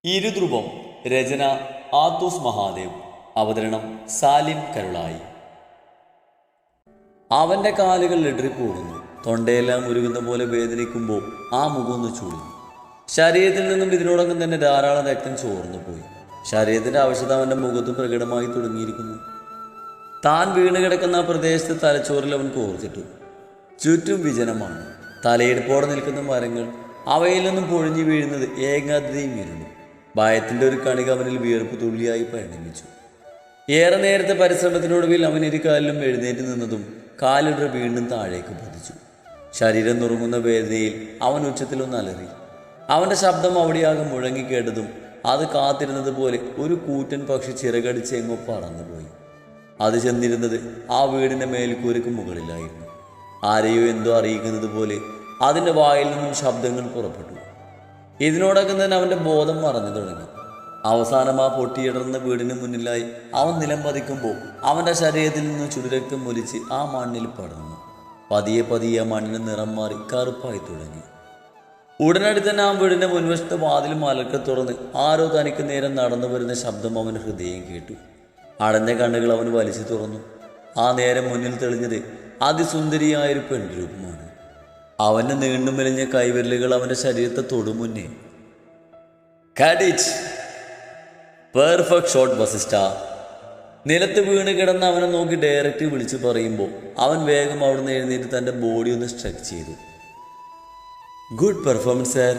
ഇരുധ്രുവം. രചന ആത്തൂസ് മഹാദേവ്. അവതരണം സാലിം കരുളായി. അവൻ്റെ കാലുകൾ ഇടറിപ്പോകുന്നു. തൊണ്ടയെല്ലാം ഉരുകുന്ന പോലെ വേദനിക്കുമ്പോൾ ആ മുഖമൊന്ന് ചുളിഞ്ഞു. ശരീരത്തിൽ നിന്നും ഇതിനോടകം തന്നെ ധാരാളം രക്തം ചോർന്നു പോയി. ശരീരത്തിൻ്റെ ആവശ്യത അവൻ്റെ മുഖത്തും പ്രകടമായി തുടങ്ങിയിരിക്കുന്നു. താൻ വീണ് കിടക്കുന്ന ആ പ്രദേശത്ത് തലച്ചോറിൽ അവൻ കോർത്തിട്ടു. ചുറ്റും വിജനമാണ്. തലയെടുപ്പോടെ നിൽക്കുന്ന മരങ്ങൾ, അവയിൽ നിന്നും പൊഴിഞ്ഞു വീഴുന്നത് ഏകാഗ്രതയും ഇരുന്നു. ഭയത്തിൻ്റെ ഒരു കണിക അവനിൽ വിയർപ്പ് തുള്ളിയായി പരിണമിച്ചു. ഏറെ നേരത്തെ പരിശ്രമത്തിനൊടുവിൽ അവൻ ഇരുകാലിലും എഴുന്നേറ്റ് നിന്നതും കാലിടർ വീണ്ടും താഴേക്ക് പതിച്ചു. ശരീരം നുറുങ്ങുന്ന വേദനയിൽ അവൻ ഉച്ചത്തിലൊന്ന് അലറി. അവൻ്റെ ശബ്ദം അവിടെയാകെ മുഴങ്ങിക്കേട്ടതും അത് കാത്തിരുന്നത് പോലെ ഒരു കൂറ്റൻ പക്ഷി ചിറകടിച്ച് എങ്ങോ പറന്നുപോയി. അത് ചെന്നിരുന്നത് ആ വീടിൻ്റെ മേൽക്കൂരയ്ക്ക് മുകളിലായിരുന്നു. ആരെയോ എന്തോ അറിയിക്കുന്നത് പോലെ അതിൻ്റെ വായിൽ നിന്നും ശബ്ദങ്ങൾ പുറപ്പെട്ടു. ഇതിനോടൊപ്പം തന്നെ അവൻ്റെ ബോധം മറഞ്ഞു തുടങ്ങി. അവസാനം ആ പൊട്ടിയിടർന്ന വീടിന് മുന്നിലായി അവൻ നിലം പതിക്കുമ്പോൾ അവൻ്റെ ശരീരത്തിൽ നിന്ന് ചുടുരക്തം ഒലിച്ച് ആ മണ്ണിൽ പടർന്നു. പതിയെ പതിയെ ആ മണ്ണിന് നിറം മാറി കറുപ്പായി തുടങ്ങി. ഉടനടി തന്നെ ആ വീടിൻ്റെ മുൻവശത്തെ വാതിൽ മലക്കെ തുറന്ന് ആരോ തനിക്ക് നേരം നടന്നു വരുന്ന ശബ്ദം അവൻ്റെ ഹൃദയം കേട്ടു. അടഞ്ഞ കണ്ണുകൾ അവൻ വലിച്ചു തുറന്നു. ആ നേരം മുന്നിൽ തെളിഞ്ഞത് അതിസുന്ദരിയായൊരു പെൺരൂപമാണ്. അവൻ്റെ നീണ്ടും മെലിഞ്ഞ കൈവിരലുകൾ അവൻ്റെ ശരീരത്തെ തൊടുമുന്നേ. Perfect shot Vasishtha. നിലത്ത് വീണ് കിടന്ന് അവനെ നോക്കി ഡയറക്റ്റ് വിളിച്ചു പറയുമ്പോൾ അവൻ വേഗം അവിടുന്ന് എഴുന്നേറ്റ് തൻ്റെ ബോഡി ഒന്ന് സ്ട്രെച്ച് ചെയ്തു. Good performance sir.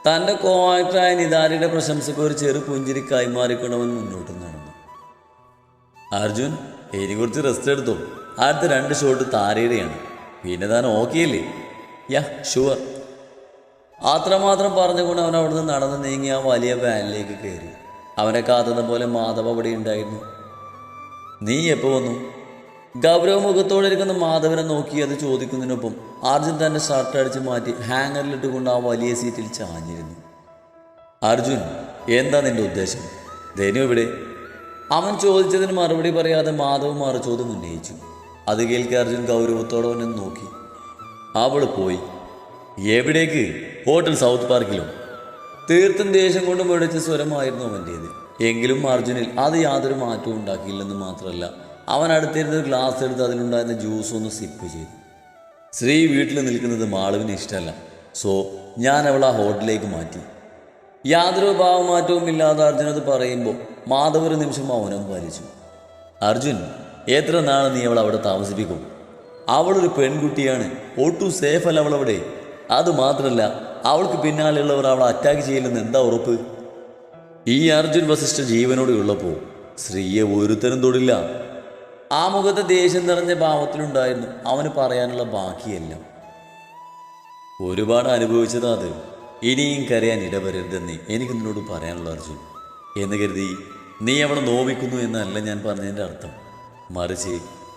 തൻ്റെ കോ ആക്ടറായ നിതാരിയുടെ പ്രശംസക്ക് ഒരു ചെറു പുഞ്ചിരി കൈമാറിക്കൊണ്ട് അവൻ മുന്നോട്ട് നടന്നു. അർജുൻ, ഇനി കുറച്ച് റെസ്റ്റ് എടുത്തോ. അടുത്ത 2 ഷോട്ട് താരയുടെയാണ്. പിന്നെ താൻ ഓക്കെ അല്ലേ? Yeah sure. അത്രമാത്രം പറഞ്ഞുകൊണ്ട് അവൻ അവിടുന്ന് നടന്ന് നീങ്ങി ആ വലിയ വാനിലേക്ക് കയറി. അവനെ കാത്തുന്ന പോലെ മാധവ് അവിടെ ഉണ്ടായിരുന്നു. നീ എപ്പോൾ വന്നു? ഗൗരവമുഖത്തോടെ ഇരിക്കുന്ന മാധവനെ നോക്കി അത് ചോദിക്കുന്നതിനൊപ്പം അർജുൻ തൻ്റെ ഷർട്ട് അടിച്ച് മാറ്റി ഹാങ്ങറിലിട്ടുകൊണ്ട് ആ വലിയ സീറ്റിൽ ചാഞ്ഞിരുന്നു. അർജുൻ, എന്താ നിന്റെ ഉദ്ദേശം? ധനു ഇവിടെ? അവൻ ചോദിച്ചതിന് മറുപടി പറയാതെ മാധവ് മറുചോദ്യം ഉന്നയിച്ചു. അത് കേൾക്കി അർജുൻ ഗൗരവത്തോടെ അവനെ നോക്കി. അവൾ പോയി. എവിടേക്ക്? ഹോട്ടൽ സൗത്ത് പാർക്കിലോ? തീർത്തും ദേഷ്യം കൊണ്ട് മേടിച്ച സ്വരമായിരുന്നു അവൻ്റേത്. എങ്കിലും അർജുനിൽ അത് യാതൊരു മാറ്റവും ഉണ്ടാക്കിയില്ലെന്ന് മാത്രമല്ല, അവൻ അടുത്തിരുന്ന ഒരു ഗ്ലാസ് എടുത്ത് അതിലുണ്ടായിരുന്ന ജ്യൂസ് ഒന്ന് സിപ്പ് ചെയ്തു. ശ്രീ വീട്ടിൽ നിൽക്കുന്നത് മാളുവിന് ഇഷ്ടമല്ല. സോ ഞാൻ അവൾ ആ ഹോട്ടലിലേക്ക് മാറ്റി. യാതൊരു ഭാവമാറ്റവും ഇല്ലാതെ അർജുൻ അത് പറയുമ്പോൾ മാധവ് ഒരു നിമിഷം മൗനം പാലിച്ചു. അർജുൻ, എത്ര നാൾ നീ അവൾ അവിടെ താമസിപ്പിക്കും? അവളൊരു പെൺകുട്ടിയാണ്. ഒട്ടും സേഫ് അല്ല അവളവിടെ. അതുമാത്രമല്ല, അവൾക്ക് പിന്നാലെയുള്ളവർ അവളെ അറ്റാക്ക് ചെയ്യില്ലെന്ന് എന്താ ഉറപ്പ്? ഈ അർജുൻ വസിഷ്ഠ ജീവനോടെ ഉള്ളപ്പോൾ സ്ത്രീയെ ഒരുത്തരം തൊടില്ല. ആ മുഖത്തെ ദേഷ്യം നിറഞ്ഞ ഭാവത്തിലുണ്ടായിരുന്നു അവന് പറയാനുള്ള ബാക്കിയെല്ലാം. ഒരുപാട് അനുഭവിച്ചതാ അത്. ഇനിയും കരയാൻ ഇടവരരുതെന്ന് എനിക്ക് നിന്നോട് പറയാനുള്ള അർജുൻ. എന്ന് കരുതി നീ അവളെ നോവിക്കുന്നു എന്നല്ല ഞാൻ പറഞ്ഞതിൻ്റെ അർത്ഥം. മറിച്ച്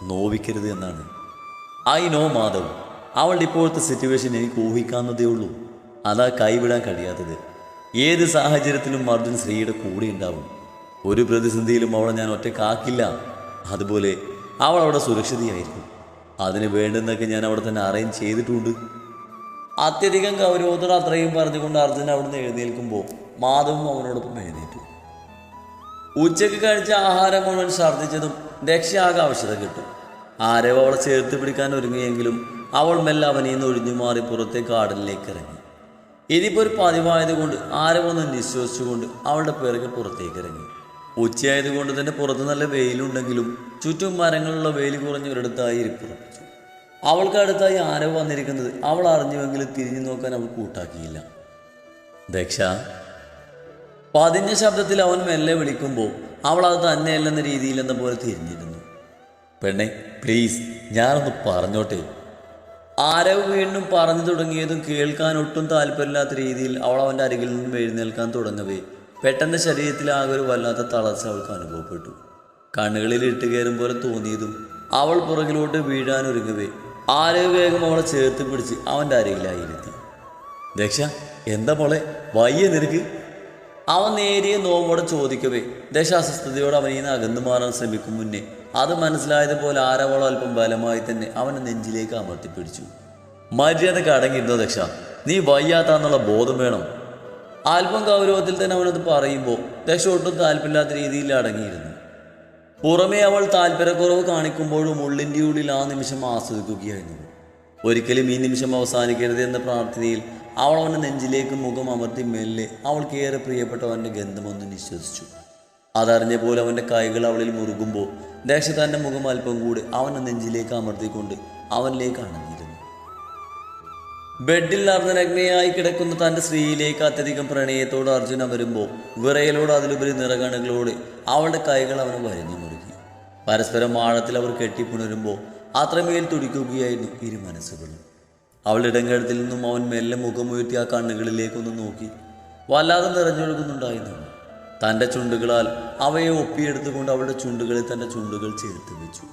നോവിക്കരുത് എന്നാണ്. I know Madhav. അവളുടെ ഇപ്പോഴത്തെ സിറ്റുവേഷൻ എനിക്ക് ഊഹിക്കാവുന്നതേ ഉള്ളൂ. അതാ കൈവിടാൻ കഴിയാത്തത്. ഏത് സാഹചര്യത്തിലും അർജുൻ ശ്രീയുടെ കൂടെ ഉണ്ടാവും. ഒരു പ്രതിസന്ധിയിലും അവളെ ഞാൻ ഒറ്റക്കാക്കില്ല. അതുപോലെ അവൾ അവിടെ സുരക്ഷിതയായിരിക്കും. അതിന് വേണ്ടുന്നൊക്കെ ഞാൻ അവിടെ തന്നെ അറേഞ്ച് ചെയ്തിട്ടുണ്ട്. അത്യധികം ഗൗരവത്തോടെ അത്രയും പറഞ്ഞുകൊണ്ട് അർജുൻ അവിടുന്ന് എഴുന്നേൽക്കുമ്പോൾ മാധവും അവനോടൊപ്പം എഴുന്നേറ്റു. ഉച്ചയ്ക്ക് കഴിച്ച ആഹാരം മുഴുവൻ ഛർദ്ദിച്ചതും രക്ഷയാകെ ആവശ്യത കിട്ടും. ആരവ് അവളെ ചേർത്ത് പിടിക്കാൻ ഒരുങ്ങിയെങ്കിലും അവൾ മെല്ലെ അവനിൽ നിന്ന് ഒഴിഞ്ഞു മാറി പുറത്തെ ഗാർഡനിലേക്ക് ഇറങ്ങി. ഇതിപ്പോൾ ഒരു പതിവായതുകൊണ്ട് ആരവൊന്ന് നിശ്വസിച്ചുകൊണ്ട് അവളുടെ പിറകെ പുറത്തേക്ക് ഇറങ്ങി. ഉച്ചയായതുകൊണ്ട് തന്നെ പുറത്ത് നല്ല വെയിലുണ്ടെങ്കിലും ചുറ്റും മരങ്ങളുള്ള വെയിൽ കുറഞ്ഞൊരിടത്തായി ഇരിപ്പുറപ്പിച്ചു. അവൾക്ക് അടുത്തായി ആരവ് വന്നിരിക്കുന്നത് അവൾ അറിഞ്ഞുവെങ്കിലും തിരിഞ്ഞു നോക്കാൻ അവൾ കൂട്ടാക്കിയില്ല. ദക്ഷ. പതിഞ്ഞ ശബ്ദത്തിൽ അവൻ മെല്ലെ വിളിക്കുമ്പോൾ അവൾ അത് തന്നെയല്ലെന്ന രീതിയിലെന്ന പോലെ തിരിഞ്ഞിരുന്നു. പെണ്ണെ പ്ലീസ്, ഞാനൊന്ന് പറഞ്ഞോട്ടെ. ആരവ് വീണ്ടും പറഞ്ഞു തുടങ്ങിയതും കേൾക്കാൻ ഒട്ടും താല്പര്യമില്ലാത്ത രീതിയിൽ അവൾ അവൻ്റെ അരികിൽ നിന്നും എഴുന്നേൽക്കാൻ തുടങ്ങവേ പെട്ടെന്ന് ശരീരത്തിലാകെ ഒരു വല്ലാത്ത തളർച്ച അവൾക്ക് അനുഭവപ്പെട്ടു. കണ്ണുകളിൽ ഇട്ട് കയറും പോലെ തോന്നിയതും അവൾ പുറകിലോട്ട് വീഴാനൊരുങ്ങവേ ആരവ് വേഗം അവളെ ചേർത്ത് പിടിച്ച് അവൻ്റെ അരികിലായിരുത്തി. ദക്ഷ, എന്താ മോളെ, വയ്യ നിനക്ക്? അവൻ നേരിയ നോവോടെ ചോദിക്കവേ ദശ അസ്വസ്ഥതയോടെ അവനിൽ നിന്ന് അകന്നു മാറാൻ ശ്രമിക്കും മുന്നേ അത് മനസ്സിലായതുപോലെ ആരവളോ അല്പം ബലമായി തന്നെ അവനെ നെഞ്ചിലേക്ക് അമർത്തിപ്പിടിച്ചു. മര്യാദക്ക് അടങ്ങിയിരുന്നോ ദക്ഷ? നീ വയ്യാത്താന്നുള്ള ബോധം വേണം. അല്പം ഗൗരവത്തിൽ തന്നെ അവനത് പറയുമ്പോൾ ദശ ഒട്ടും താല്പര്യമില്ലാത്ത രീതിയിൽ അടങ്ങിയിരുന്നു. പുറമേ അവൾ താല്പര്യക്കുറവ് കാണിക്കുമ്പോഴും ഉള്ളിൻ്റെ ഉള്ളിൽ ആ നിമിഷം ആസ്വദിക്കുകയായിരുന്നു. ഒരിക്കലും ഈ നിമിഷം അവസാനിക്കരുത് എന്ന പ്രാർത്ഥനയിൽ അവൾ അവൻ്റെ നെഞ്ചിലേക്ക് മുഖം അമർത്തി മെല്ലെ അവൾക്ക് ഏറെ പ്രിയപ്പെട്ടവൻ്റെ ഗന്ധമൊന്ന് നിശ്വസിച്ചു. അതറിഞ്ഞ പോലെ അവൻ്റെ കൈകൾ അവളിൽ മുറുകുമ്പോൾ ദക്ഷ തൻ്റെ മുഖം അല്പം കൂടി അവൻ്റെ നെഞ്ചിലേക്ക് അമർത്തിക്കൊണ്ട് അവനിലേക്ക് അണഞ്ഞിരുന്നു. ബെഡിൽ അർദ്ധനഗ്നയായി കിടക്കുന്ന തൻ്റെ സ്ത്രീയിലേക്ക് അത്യധികം പ്രണയത്തോട് അർജുന വരുമ്പോൾ വിറയലോട് അതിലുപരി നിറകണകളോട് അവളുടെ കൈകൾ അവനെ വരിഞ്ഞു മുറുകി. പരസ്പരം ആഴത്തിൽ അവർ കെട്ടിപ്പുണരുമ്പോൾ അത്രമേൽ തുടിക്കുകയായിരുന്നു ഇരു മനസ്സുകളും. അവളുടെ ഇടങ്കഴത്തിൽ നിന്നും അവൻ മെല്ലെ മുഖമുയർത്തി ആ കണ്ണുകളിലേക്കൊന്ന് നോക്കി. വല്ലാതെ നിറഞ്ഞൊഴുകുന്നുണ്ടായിരുന്നു. തൻ്റെ ചുണ്ടുകളാൽ അവയെ ഒപ്പിയെടുത്തുകൊണ്ട് അവളുടെ ചുണ്ടുകളിൽ തൻ്റെ ചുണ്ടുകൾ ചേർത്ത് വെച്ചു.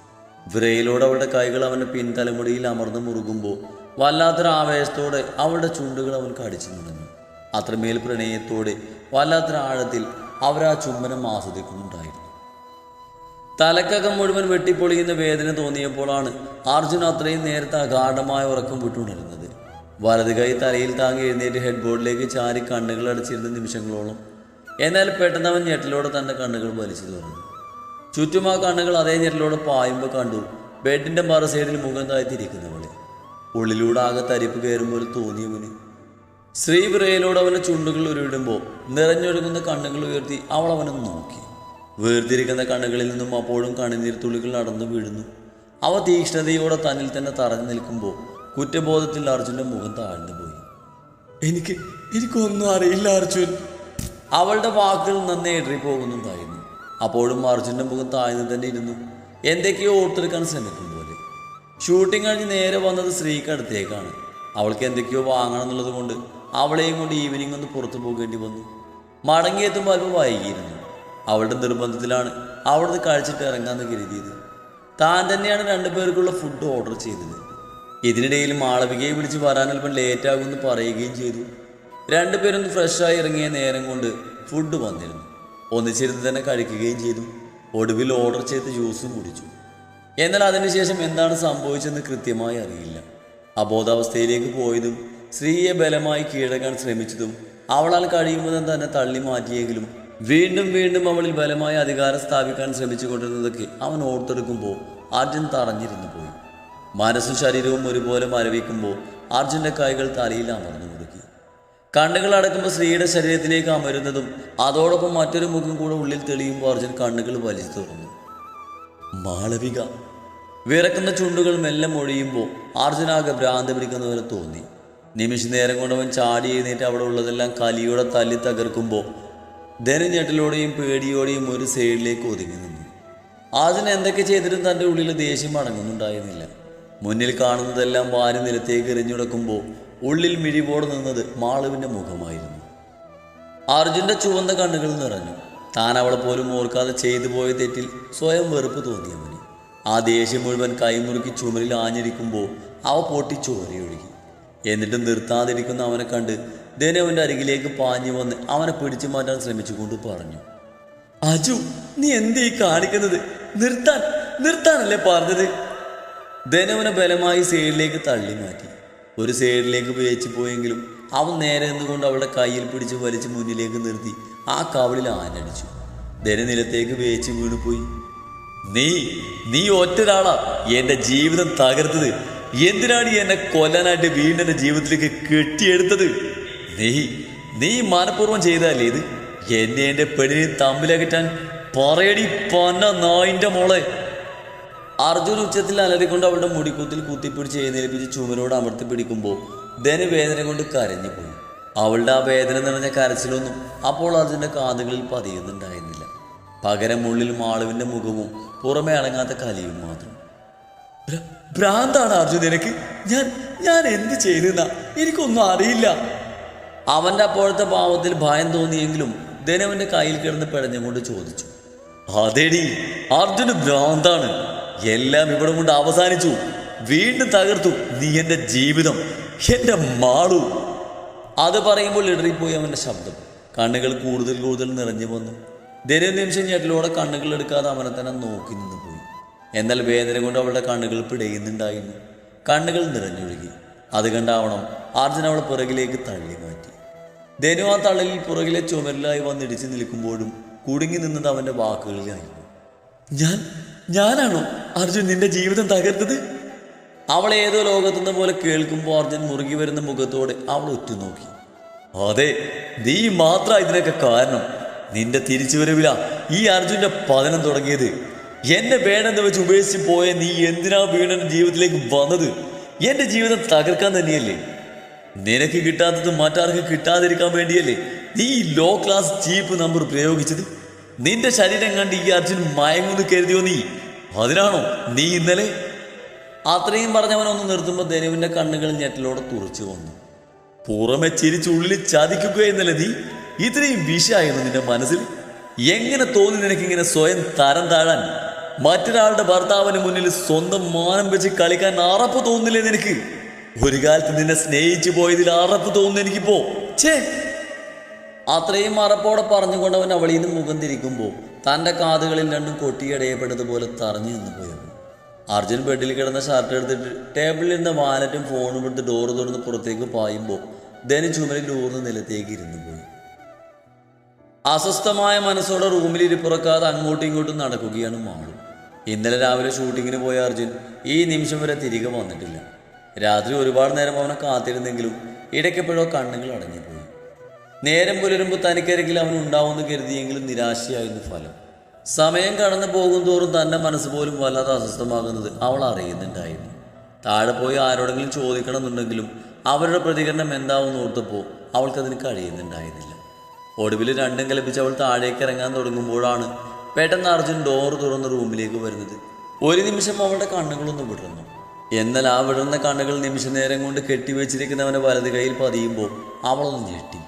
വിറയിലൂടെ അവളുടെ കൈകൾ അവൻ്റെ പിൻതലമുടിയിൽ അമർന്ന് മുറുകുമ്പോൾ വല്ലാത്തൊരു ആവേശത്തോടെ അവളുടെ ചുണ്ടുകൾ അവൻ കടിച്ചു നിന്നു. അത്രമേൽ പ്രണയത്തോടെ വല്ലാത്തൊരു ആഴത്തിൽ അവരാ ചുംബനം ആസ്വദിക്കുന്നുണ്ടായിരുന്നു. തലക്കകം മുഴുവൻ വെട്ടിപ്പൊളിയുന്ന വേദന തോന്നിയപ്പോഴാണ് അർജുൻ അത്രയും നേരത്തെ അഗാഢമായ ഉറക്കം വിട്ടുണരുന്നത്. വലത് കൈ തലയിൽ താങ്ങി എഴുന്നേറ്റ് ഹെഡ് ബോർഡിലേക്ക് ചാരി കണ്ണുകൾ അടച്ചിരുന്ന നിമിഷങ്ങളോളം. എന്നാൽ പെട്ടെന്ന് അവൻ ഞെട്ടലോടെ തൻ്റെ കണ്ണുകൾ വലിച്ചു തുറന്നു. ചുറ്റും ആ കണ്ണുകൾ അതേ ഞെട്ടലോടെ പായുമ്പോൾ കണ്ടു ബെഡിൻ്റെ മറു സൈഡിൽ മുഖം താഴ്ത്തിയിരിക്കുന്നവളെ. ഉള്ളിലൂടെ ആകെ തരിപ്പ് കയറുമ്പോൾ തോന്നിയവന് സ്ത്രീ വിറയിലൂടെ അവൻ്റെ ചുണ്ടുകൾ ഉരുവിടുമ്പോൾ നിറഞ്ഞൊഴുകുന്ന കണ്ണുകൾ ഉയർത്തി അവൾ അവനെ നോക്കി. വേർതിരിക്കുന്ന കണ്ണുകളിൽ നിന്നും അപ്പോഴും കണ്ണുനീർ തുള്ളികൾ നടന്നു വീഴുന്നു. അവ തീക്ഷ്ണതയോടെ തന്നിൽ തന്നെ തറഞ്ഞു നിൽക്കുമ്പോൾ കുറ്റബോധത്തിൽ അർജുൻ്റെ മുഖം താഴ്ന്നു പോയി. എനിക്കൊന്നും അറിയില്ല അർജുൻ. അവളുടെ വാക്കുകൾ നന്നേ ഇടറിപ്പോകുന്നുണ്ടായിരുന്നു. അപ്പോഴും അർജുൻ്റെ മുഖം താഴ്ന്നു തന്നെ ഇരുന്നു, എന്തൊക്കെയോ ഓർത്തെടുക്കാൻ ശ്രമിക്കും പോലെ. ഷൂട്ടിംഗ് കഴിഞ്ഞ് നേരെ വന്നത് ശ്രീക്കടുത്തേക്കാണ്. അവൾക്ക് എന്തൊക്കെയോ വാങ്ങണം എന്നുള്ളത് കൊണ്ട് അവളെയും കൊണ്ട് ഈവനിങ് ഒന്ന് പുറത്തു പോകേണ്ടി വന്നു. മടങ്ങിയെത്തുമ്പോൾ അല്പം വൈകിയിരുന്നു. അവളുടെ നിർബന്ധത്തിലാണ് അവിടുന്ന് കഴിച്ചിട്ട് ഇറങ്ങാമെന്ന് കരുതിയത്. താൻ തന്നെയാണ് 2 പേർക്കുള്ള ഫുഡ് ഓർഡർ ചെയ്തത്. ഇതിനിടയിൽ മാളവികയെ വിളിച്ച് വരാൻ അല്പം ലേറ്റാകുമെന്ന് പറയുകയും ചെയ്തു. 2 പേരൊന്ന് ഫ്രഷായി ഇറങ്ങിയ നേരം കൊണ്ട് ഫുഡ് വന്നിരുന്നു. ഒന്നിച്ചിരുന്ന് തന്നെ കഴിക്കുകയും ചെയ്തു. ഒടുവിൽ ഓർഡർ ചെയ്ത് ജ്യൂസും കുടിച്ചു. എന്നാൽ അതിനുശേഷം എന്താണ് സംഭവിച്ചതെന്ന് കൃത്യമായി അറിയില്ല. അബോധാവസ്ഥയിലേക്ക് പോയതും സ്ത്രീയെ ബലമായി കീഴടക്കാൻ ശ്രമിച്ചതും അവളാൽ കഴിയുമ്പോൾ തന്നെ തള്ളി മാറ്റിയെങ്കിലും വീണ്ടും വീണ്ടും അവളിൽ ബലമായി അധികാരം സ്ഥാപിക്കാൻ ശ്രമിച്ചു കൊണ്ടിരുന്നതൊക്കെ അവൻ ഓർത്തെടുക്കുമ്പോൾ അർജുൻ തറഞ്ഞിരുന്നു പോയി. മനസ്സും ശരീരവും ഒരുപോലെ മരവിക്കുമ്പോൾ അർജുൻ്റെ കൈകൾ തലയിൽ അമർന്നു കൊടുക്കി. കണ്ണുകൾ അടക്കുമ്പോൾ സ്ത്രീയുടെ ശരീരത്തിലേക്ക് അമരുന്നതും അതോടൊപ്പം മറ്റൊരു മുഖം കൂടെ ഉള്ളിൽ തെളിയുമ്പോൾ അർജുൻ കണ്ണുകൾ വലിച്ചു തുറന്നു. മാളവിക. വിറക്കുന്ന ചുണ്ടുകൾ മെല്ലെ മൊഴിയുമ്പോൾ അർജുനാകെ ഭ്രാന്ത് പിടിക്കുന്ന പോലെ തോന്നി. നിമിഷ നേരം കൊണ്ടവൻ ചാടി എഴുന്നേറ്റ് അവിടെ ഉള്ളതെല്ലാം കലിയോടെ തല്ലി തകർക്കുമ്പോൾ ധനഞ്ഞെട്ടലോടെയും പേടിയോടെയും ഒരു സൈഡിലേക്ക് ഒതുങ്ങി നിന്നു. അർജുൻ എന്തൊക്കെ ചെയ്തിട്ടും തൻ്റെ ഉള്ളിൽ ദേഷ്യം അടങ്ങുന്നുണ്ടായിരുന്നില്ല. മുന്നിൽ കാണുന്നതെല്ലാം വാരി നിലത്തേക്ക് എറിഞ്ഞുടക്കുമ്പോൾ ഉള്ളിൽ മിഴിവോടെ നിന്നത് മാളുവിൻ്റെ മുഖമായിരുന്നു. അർജുൻ്റെ ചുവന്ന കണ്ണുകൾ നിറഞ്ഞു. താൻ അവളെ പോലും ഓർക്കാതെ ചെയ്തു പോയ തെറ്റിൽ സ്വയം വെറുപ്പ് തോന്നിയവന്. ആ ദേഷ്യം മുഴുവൻ കൈമുറുക്കി ചുമരിൽ ആഞ്ഞിരിക്കുമ്പോൾ അവ പൊട്ടി ചോരയൊഴുകി. എന്നിട്ട് നിർത്താതിരിക്കുന്ന അവനെ കണ്ട് ധനവൻ്റെ അരികിലേക്ക് പാഞ്ഞു വന്ന് അവനെ പിടിച്ചു മാറ്റാൻ ശ്രമിച്ചുകൊണ്ട് പറഞ്ഞു, അജു, നീ എന്തീ കാണിക്കുന്നത്? നിർത്താനല്ലേ പറഞ്ഞത്? ധനവനെ ബലമായി സൈഡിലേക്ക് തള്ളി മാറ്റി. ഒരു സൈഡിലേക്ക് വേച്ചു പോയെങ്കിലും അവൻ നേരെ നിന്നുകൊണ്ട് അവളുടെ കയ്യിൽ പിടിച്ച് വലിച്ച് മുന്നിലേക്ക് നിർത്തി ആ കവളിൽ ആഞ്ഞടിച്ചു. ധന നിലത്തേക്ക് വേച്ച് വീണുപോയി. നീ ഒറ്റൊരാളാ എൻ്റെ ജീവിതം തകർത്തത്. എന്തിനാണ് എന്നെ കൊല്ലാനായിട്ട് വീണ്ടും എൻ്റെ ജീവിതത്തിലേക്ക് കെട്ടിയെടുത്തത്? നീ മനഃപൂർവ്വം ചെയ്തതല്ലേ ഇത്? എന്നെ എൻ്റെ പെണ്ണിനെ തമ്മിലകറ്റാൻ പറയടി പന്ന നായിൻ്റെ മോളെ. അർജുൻ ഉച്ചത്തിൽ അലറിക്കൊണ്ട് അവളുടെ മുടിക്കൂത്തിൽ കുത്തിപ്പിടിച്ച് എഴുന്നേൽപ്പിച്ച് ചുമരോട് അമർത്തി പിടിക്കുമ്പോൾ ധന വേദന കൊണ്ട് കരഞ്ഞുപോയി. അവളുടെ ആ വേദന നിറഞ്ഞ കരച്ചിലൊന്നും അപ്പോൾ അർജുൻ്റെ കാതുകളിൽ പതിയുന്നുണ്ടായിരുന്നില്ല. പകരം ഉള്ളിൽ മാളുവിൻ്റെ മുഖവും പുറമെ അടങ്ങാത്ത കലിയും മാത്രം. ഭ്രാന്താണ് അർജുൻ നിനക്ക്? ഞാൻ എന്ത് ചെയ്തെന്നാ? എനിക്കൊന്നും അറിയില്ല. അവൻ്റെ അപ്പോഴത്തെ ഭാവത്തിൽ ഭയം തോന്നിയെങ്കിലും ധനവൻ്റെ കയ്യിൽ കിടന്ന് പിടഞ്ഞുകൊണ്ട് ചോദിച്ചു, അതെടി, അർജുന് ഭ്രാന്താണ്. എല്ലാം ഇവിടെ കൊണ്ട് അവസാനിച്ചു. വീണ്ടും തകർത്തു നീ എൻ്റെ ജീവിതം, എൻ്റെ മാളു. അത് പറയുമ്പോൾ ഇടറിപ്പോയി അവൻ്റെ ശബ്ദം. കണ്ണുകൾ കൂടുതൽ നിറഞ്ഞു വന്നു. ധന നിമിഷം ഞെട്ടലോടെ കണ്ണുകൾ എടുക്കാതെ അവനെ തന്നെ നോക്കി നിന്ന് പോയി. എന്നാൽ വേദന കൊണ്ട് അവളുടെ കണ്ണുകൾ പിടയുന്നുണ്ടായിരുന്നു. കണ്ണുകൾ നിറഞ്ഞൊഴുകി. അത് കണ്ടാവണം അർജുൻ അവളെ പുറകിലേക്ക് തള്ളി മാറ്റി. ധനു ആ തള്ളലിൽ പുറകിലെ ചുമരിലായി വന്നിടിച്ച് നിൽക്കുമ്പോഴും കുടുങ്ങി നിന്നത് അവൻ്റെ വാക്കുകളിലായിരുന്നു. ഞാനാണോ അർജുൻ നിന്റെ ജീവിതം തകർത്തത്? അവൾ ഏതോ ലോകത്തുനിന്ന പോലെ കേൾക്കുമ്പോൾ അർജുൻ മുറുകി വരുന്ന മുഖത്തോടെ അവൾ ഉറ്റുനോക്കി. അതെ, നീ മാത്രം ഇതിനൊക്കെ കാരണം. നിന്റെ തിരിച്ചുവരവിലാ ഈ അർജുൻ്റെ പതനം തുടങ്ങിയത്. എന്നെ വേണമെന്ന് വെച്ച് ഉപേക്ഷിച്ച് പോയ നീ എന്തിനാ വീണന്റെ ജീവിതത്തിലേക്ക് വന്നത്? എന്റെ ജീവിതം തകർക്കാൻ തന്നെയല്ലേ? നിനക്ക് കിട്ടാത്തത് മറ്റാർക്കും കിട്ടാതിരിക്കാൻ വേണ്ടിയല്ലേ നീ ലോ ക്ലാസ് ചീപ്പ് നമ്പർ പ്രയോഗിച്ചത്? നിന്റെ ശരീരം കണ്ട് ഈ അർജുൻ മയങ്ങുന്നു കരുതിയോ നീ? അതിനാണോ നീ ഇന്നലെ? അത്രയും പറഞ്ഞവനൊന്ന് നിർത്തുമ്പോൾ ധനുവിൻ്റെ കണ്ണുകൾ ഞെട്ടലോടെ തുറച്ചു വന്നു. പുറമെ ചിരിച്ചുള്ളിൽ ചതിക്കുക എന്നല്ലേ നീ? ഇത്രയും വിഷയായിരുന്നു നിന്റെ മനസ്സിൽ? എങ്ങനെ തോന്നി നിനക്കിങ്ങനെ സ്വയം തരം താഴാൻ? മറ്റൊരാളുടെ ഭർത്താവിന് മുന്നിൽ സ്വന്തം മാനം വെച്ച് കളിക്കാൻ അറപ്പ് തോന്നുന്നില്ലേ നിനക്ക്? ഒരു കാലത്ത് നിന്നെ സ്നേഹിച്ചു പോയതിൽ അറപ്പ് തോന്നുന്നു എനിക്കിപ്പോ. ഛേ! അത്രയും അറപ്പോടെ പറഞ്ഞുകൊണ്ട് അവൻ അവളിൽ നിന്ന് മുഖം തിരിക്കുമ്പോൾ തൻ്റെ കാതുകളിൽ രണ്ടും കൊട്ടിയടയപ്പെട്ടതുപോലെ തറഞ്ഞു നിന്ന് പോയവൻ. അർജുൻ ബെഡിൽ കിടന്ന ഷർട്ട് എടുത്തിട്ട് ടേബിളിൽ ഇരുന്ന വാലറ്റും ഫോണും എടുത്ത് ഡോറ് തുറന്ന് പുറത്തേക്ക് പായുമ്പോൾ ധനു ചുമലിൽ ഊർന്ന് നിലത്തേക്ക് ഇരുന്നു പോയി. അസ്വസ്ഥമായ മനസ്സോടെ റൂമിൽ ഇരിപ്പുറക്കാതെ അങ്ങോട്ടും ഇങ്ങോട്ടും നടക്കുകയാണ് മാളു. ഇന്നലെ രാവിലെ ഷൂട്ടിങ്ങിന് പോയ അർജുൻ ഈ നിമിഷം വരെ തിരികെ വന്നിട്ടില്ല. രാത്രി ഒരുപാട് നേരം അവനെ കാത്തിരുന്നെങ്കിലും ഇടയ്ക്കെപ്പോഴോ കണ്ണുകൾ അടഞ്ഞുപോയി. നേരം പുലരുമ്പോൾ തനിക്കരികിൽ അവൻ ഉണ്ടാവുമെന്ന് കരുതിയെങ്കിലും നിരാശയായിരുന്നു ഫലം. സമയം കടന്നു പോകും തോറും തൻ്റെ മനസ്സ് പോലും വല്ലാതെ അസ്വസ്ഥമാകുന്നത് അവൾ അറിയുന്നുണ്ടായിരുന്നു. താഴെ പോയി ആരോടെങ്കിലും ചോദിക്കണമെന്നുണ്ടെങ്കിലും അവരുടെ പ്രതികരണം എന്താവെന്ന് ഓർത്തപ്പോൾ അവൾക്കതിന് കഴിയുന്നുണ്ടായിരുന്നില്ല. ഒടുവിൽ രണ്ടും കൽപ്പിച്ച് അവൾ താഴേക്ക് ഇറങ്ങാൻ തുടങ്ങുമ്പോഴാണ് പെട്ടെന്ന് അർജുൻ ഡോറ് തുറന്ന് റൂമിലേക്ക് വരുന്നത്. ഒരു നിമിഷം അവളുടെ കണ്ണുകളൊന്ന് വിടർന്നു. എന്നാൽ ആ വിടർന്ന കണ്ണുകൾ നിമിഷ നേരം കൊണ്ട് കെട്ടിവെച്ചിരിക്കുന്നവൻ്റെ വലത് കൈയിൽ പതിയുമ്പോൾ അവളൊന്ന് ഞെട്ടി.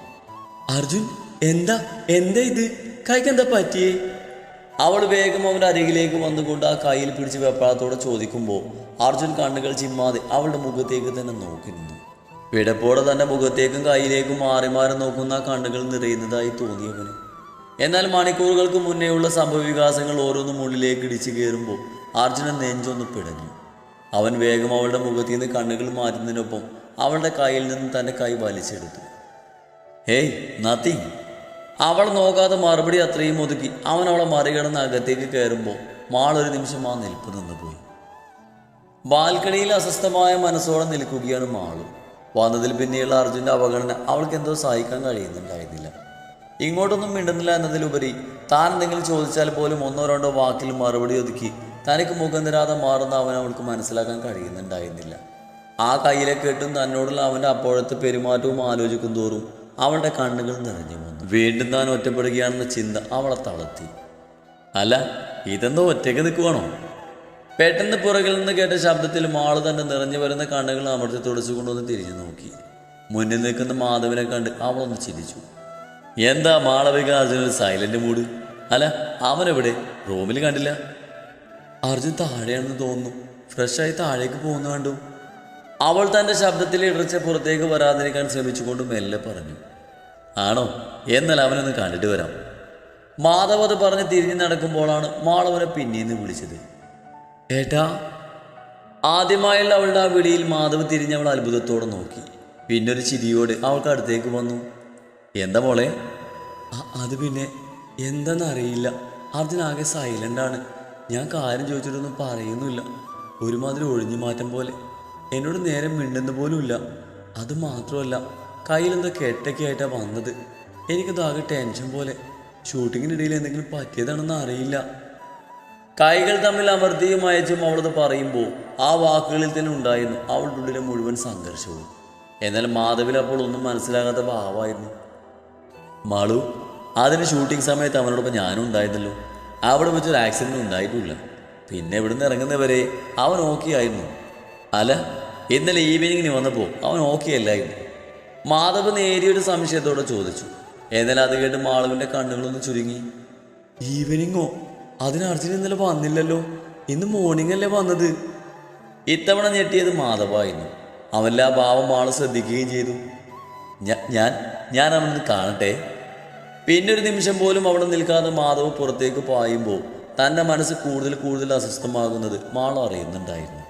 അർജുൻ, എന്താ ഇത്? കൈക്കെന്താ പറ്റിയേ? അവൾ വേഗം അവൻ്റെ അരികിലേക്ക് വന്നുകൊണ്ട് ആ കയ്യിൽ പിടിച്ച് വെപ്രാളത്തോടെ ചോദിക്കുമ്പോൾ അർജുൻ കണ്ണുകൾ ചിമ്മാതെ അവളുടെ മുഖത്തേക്ക് തന്നെ നോക്കി നിന്നു. പിടപ്പോടെ തൻ്റെ മുഖത്തേക്കും കയ്യിലേക്കും മാറി മാറി നോക്കുന്ന ആ കണ്ണുകൾ നിറയുന്നതായി തോന്നിയവന്. എന്നാൽ മണിക്കൂറുകൾക്ക് മുന്നേയുള്ള സംഭവവികാസങ്ങൾ ഓരോന്നും ഉള്ളിലേക്ക് ഇടിച്ചു കയറുമ്പോൾ അർജുനൻ നെഞ്ചൊന്ന് പിടഞ്ഞു. അവൻ വേഗം അവളുടെ മുഖത്തു നിന്ന് കണ്ണുകൾ മാറ്റുന്നതിനൊപ്പം അവളുടെ കയ്യിൽ നിന്ന് തൻ്റെ കൈ വലിച്ചെടുത്തു. Hey, nothing. അവൾ നോക്കാതെ മറുപടി അത്രയും ഒതുക്കി അവൻ അവളെ മറികടന്ന് അകത്തേക്ക് കയറുമ്പോൾ മാളൊരു നിമിഷം ആ നിൽപ്പ് നിന്നുപോയി. ബാൽക്കണിയിൽ അസ്വസ്ഥമായ മനസ്സോടെ നിൽക്കുകയാണ് മാളു. വന്നതിൽ പിന്നെയുള്ള അർജുൻ്റെ അവഗണന അവൾക്ക് എന്തോ സഹിക്കാൻ കഴിയുന്നുണ്ടായിരുന്നില്ല. ഇങ്ങോട്ടൊന്നും മിണ്ടുന്നില്ല എന്നതിലുപരി താൻ എന്തെങ്കിലും ചോദിച്ചാൽ പോലും ഒന്നോ രണ്ടോ വാക്കിൽ മറുപടി ഒതുക്കി തനിക്ക് മുഖം തരാതെ മാറുന്ന അവൻ അവൾക്ക് മനസ്സിലാക്കാൻ കഴിയുന്നുണ്ടായിരുന്നില്ല. ആ കയ്യിലെ കെട്ടും തന്നോടുള്ള അവൻ്റെ അപ്പോഴത്തെ പെരുമാറ്റവും ആലോചിക്കും തോറും അവളുടെ കണ്ണുകൾ നിറഞ്ഞു വന്നു. വീണ്ടും താൻ ഒറ്റപ്പെടുകയാണെന്ന ചിന്ത അവളെ തളർത്തി. അല്ല, ഇതെന്തോ ഒറ്റയ്ക്ക് നിൽക്കുവാണോ? പെട്ടെന്ന് പുറകിൽ നിന്ന് കേട്ട ശബ്ദത്തിൽ മാള് തന്നെ നിറഞ്ഞു വരുന്ന കണ്ണുകൾ അമർത്തി തുടച്ചുകൊണ്ടൊന്ന് തിരിഞ്ഞു നോക്കി. മുന്നിൽ നിൽക്കുന്ന മാധവനെ കണ്ട് അവളൊന്ന് ചിരിച്ചു. എന്താ മാളവിക അർജുനൊരു സൈലന്റ് മൂഡ്? അല്ല, അവനെവിടെ? റൂമിൽ കണ്ടില്ല. അർജുൻ താഴെയാണെന്ന് തോന്നുന്നു. ഫ്രഷായി താഴേക്ക് പോകുന്നു കണ്ടു. അവൾ തൻ്റെ ശബ്ദത്തിൽ ഇടർച്ച പുറത്തേക്ക് വരാതിരിക്കാൻ ശ്രമിച്ചുകൊണ്ട് മെല്ലെ പറഞ്ഞു. ആണോ? എന്നാൽ അവനൊന്ന് കണ്ടിട്ട് വരാം. മാധവ് അത് പറഞ്ഞ് തിരിഞ്ഞു നടക്കുമ്പോഴാണ് മാളവനെ പിന്നീന്ന് വിളിച്ചത്. ഏട്ടാ. ആദ്യമായുള്ള അവളുടെ ആ വിളിയിൽ മാധവ് തിരിഞ്ഞവൾ അത്ഭുതത്തോടെ നോക്കി. പിന്നൊരു ചിരിയോടെ അവൾക്ക് അടുത്തേക്ക് വന്നു. എന്താ മോളെ? അത് പിന്നെ എന്താണെന്നറിയില്ല. അർജുൻ ആകെ സൈലൻ്റാണ്. ഞാൻ കാര്യം ചോദിച്ചിട്ടൊന്നും പറയുന്നില്ല. ഒരുമാതിരി ഒഴിഞ്ഞു മാറ്റം പോലെ. എന്നോട് നേരം മിണ്ടുന്ന പോലുമില്ല. അത് മാത്രമല്ല, കയ്യിലെന്തോ കെട്ടൊക്കെ ആയിട്ടാണ് വന്നത്. എനിക്കതാകെ ടെൻഷൻ പോലെ. ഷൂട്ടിങ്ങിനിടയിൽ എന്തെങ്കിലും പറ്റിയതാണെന്ന് അറിയില്ല. കൈകൾ തമ്മിൽ അമർത്തിയും അയച്ചും അവളത് പറയുമ്പോൾ ആ വാക്കുകളിൽ തന്നെ ഉണ്ടായിരുന്നു അവളുടെ ഉള്ളിലെ മുഴുവൻ സംഘർഷവും. എന്നാൽ മാധവിൽ അപ്പോൾ ഒന്നും മനസ്സിലാകാത്ത ഭാവമായിരുന്നു. മാളു, അതിന് ഷൂട്ടിംഗ് സമയത്ത് അവനോടൊപ്പം ഞാനും ഉണ്ടായിരുന്നല്ലോ. അവിടെ വെച്ചൊരു ആക്സിഡൻറ്റ് ഉണ്ടായിട്ടില്ല. പിന്നെ ഇവിടുന്ന് ഇറങ്ങുന്നവരെ അവൻ ഓക്കെ ആയിരുന്നു. അല്ല, ഇന്നലെ ഈവനിങ്ങിന് വന്നപ്പോൾ അവൻ ഓക്കെ അല്ലായിരുന്നു. മാധവ് നേരിയൊരു സംശയത്തോടെ ചോദിച്ചു. എന്നാൽ അത് കേട്ട് മാളുവിൻ്റെ കണ്ണുകളൊന്ന് ചുരുങ്ങി. ഈവനിങ്ങോ? അതിന് അർജുൻ ഇന്നലെ വന്നില്ലല്ലോ. ഇന്ന് മോർണിംഗ് അല്ലേ വന്നത്? ഇത്തവണ ഞെട്ടിയത് മാധവായിരുന്നു. അവൻ്റെ ആ ഭാവം ആൾ ശ്രദ്ധിക്കുകയും ചെയ്തു. ഞാൻ അവനൊന്ന് കാണട്ടെ. പിന്നൊരു നിമിഷം പോലും അവിടെ നിൽക്കാതെ മാധവ് പുറത്തേക്ക് പായുമ്പോൾ തൻ്റെ മനസ്സ് കൂടുതൽ അസ്വസ്ഥമാകുന്നത് മാള അറിയുന്നുണ്ടായിരുന്നു.